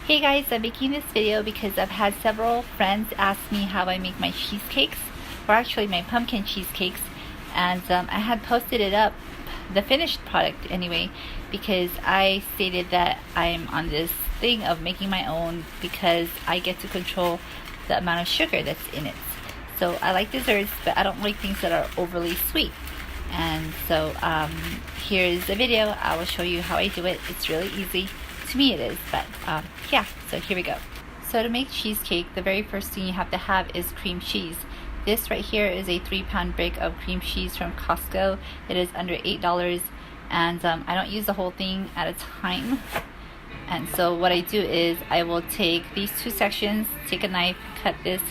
Hey guys, I'm making this video because I've had several friends ask me how I make my cheesecakes, or actually my pumpkin cheesecakes, and I had posted it up, the finished product anyway, because I stated that I'm on this thing of making my own because I get to control the amount of sugar that's in it. So I like desserts, but I don't like things that are overly sweet. And so here's a video. I will show you how I do it. It's really easy. To me it is, but yeah, so here we go. So to make cheesecake, the very first thing you have to have is cream cheese. This right here is a 3-pound brick of cream cheese from Costco. It is under $8, and I don't use the whole thing at a time. And so what I do is I will take these two sections, take a knife, cut this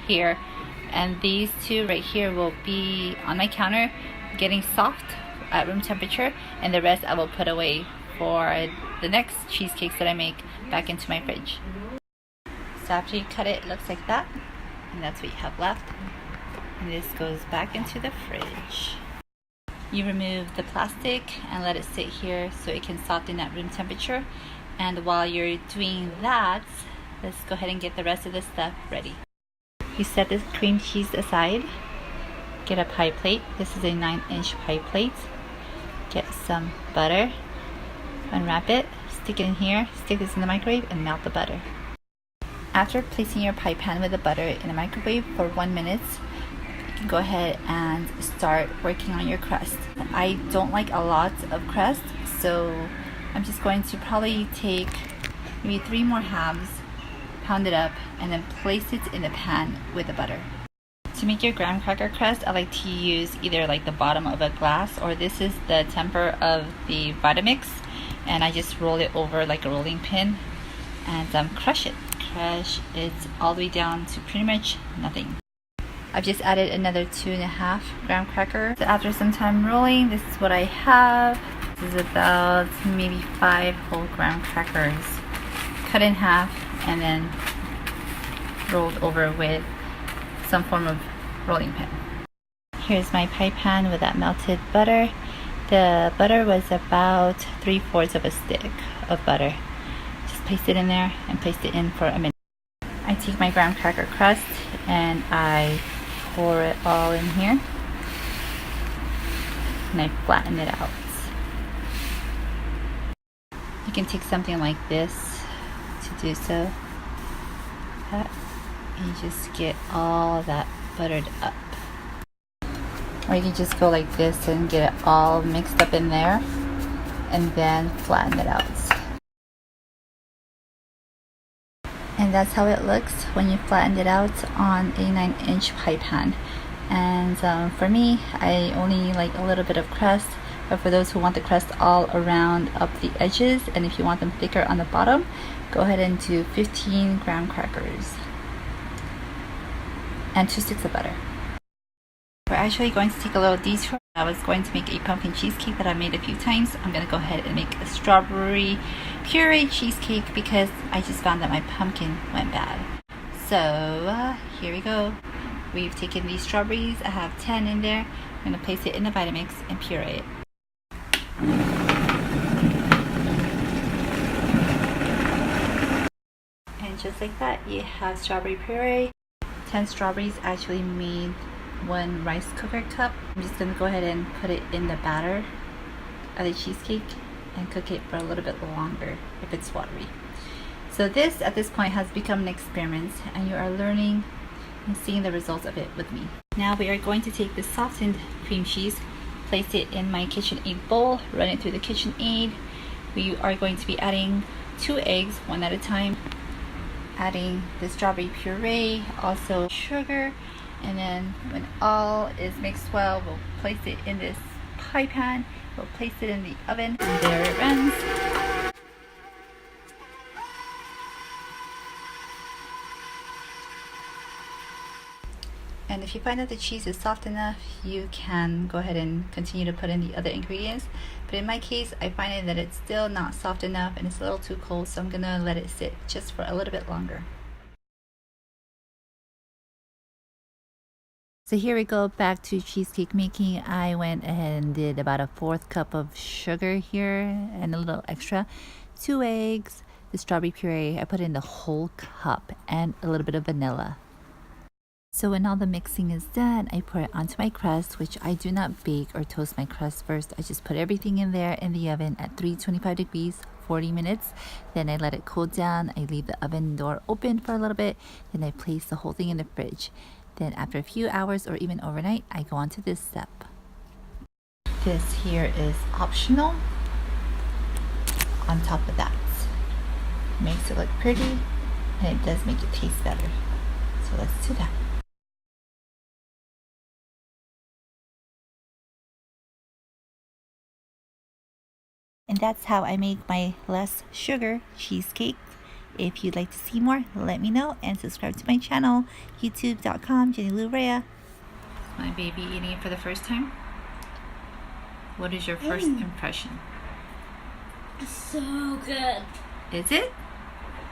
here, and these two right here will be on my counter getting soft at room temperature, and the rest I will put away for the next cheesecakes that I make back into my fridge. So after you cut it, it looks like that, and that's what you have left, and this goes back into the fridge. You remove the plastic and let it sit here so it can soften at room temperature, and while you're doing that, let's go ahead and get the rest of the stuff ready. You set this cream cheese aside, get a pie plate. This is a 9-inch pie plate. Get some butter, unwrap it, stick it in here, stick this in the microwave, and melt the butter. After placing your pie pan with the butter in the microwave for 1 minute, you can go ahead and start working on your crust. I don't like a lot of crust, so I'm just going to probably take maybe 3 more halves, pound it up, and then place it in the pan with the butter. To make your graham cracker crust, I like to use either like the bottom of a glass, or this is the temper of the Vitamix, and I just roll it over like a rolling pin and crush it. Crush it all the way down to pretty much nothing. I've just added another 2.5 graham cracker. So after some time rolling, this is what I have. This is about maybe 5 whole graham crackers cut in half and then rolled over with some form of rolling pin. Here's my pie pan with that melted butter. The butter was about 3/4 of a stick of butter. Just placed it in there and placed it in for a minute. I take my graham cracker crust and I pour it all in here, and I flatten it out. You can take something like this to do so. You just get all that buttered up. Or you can just go like this and get it all mixed up in there and then flatten it out. And that's how it looks when you flattened it out on a 9-inch pie pan. And for me, I only like a little bit of crust, but for those who want the crust all around up the edges, and if you want them thicker on the bottom, go ahead and do 15 graham crackers and 2 sticks of butter. We're actually going to take a little detour. I was going to make a pumpkin cheesecake that I made a few times. I'm going to go ahead and make a strawberry puree cheesecake because I just found that my pumpkin went bad. So here we go. We've taken these strawberries. I have 10 in there. I'm going to place it in the Vitamix and puree it. And just like that, you have strawberry puree. 10 strawberries actually made 1 rice cooker cup. I'm just going to go ahead and put it in the batter of the cheesecake and cook it for a little bit longer if it's watery. So this at this point has become an experiment, and you are learning and seeing the results of it with me. Now we are going to take the softened cream cheese, place it in my KitchenAid bowl, run it through the KitchenAid. We are going to be adding 2 eggs, 1 at a time, adding the strawberry puree, also sugar, and then when all is mixed well, we'll place it in this pie pan, we'll place it in the oven, and there it runs. And if you find that the cheese is soft enough, you can go ahead and continue to put in the other ingredients. But in my case, I find that it's still not soft enough and it's a little too cold, so I'm gonna let it sit just for a little bit longer. So here we go back to cheesecake making. I went ahead and did about a 1/4 cup of sugar here and a little extra, 2 eggs, the strawberry puree. I put in the whole cup and a little bit of vanilla. So when all the mixing is done, I pour it onto my crust, which I do not bake or toast my crust first. I just put everything in there in the oven at 325 degrees, 40 minutes. Then I let it cool down. I leave the oven door open for a little bit. Then I place the whole thing in the fridge. Then after a few hours or even overnight, I go on to this step. This here is optional on top of that. Makes it look pretty and it does make it taste better. So let's do that. And that's how I make my less sugar cheesecake. If you'd like to see more, let me know and subscribe to my channel, youtube.com, Jennylou. My baby eating it for the first time. What is your first impression? It's so good. Is it?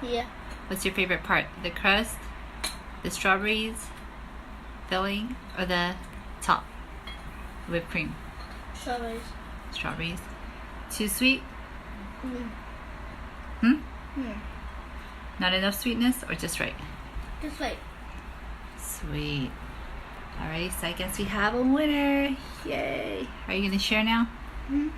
Yeah. What's your favorite part? The crust, the strawberries, filling, or the top? Whipped cream? Strawberries. Strawberries. Too sweet? Yeah. Not enough sweetness or just right? Just right. Sweet. Alright, so I guess we have a winner. Yay. Are you going to share now? Mm-hmm.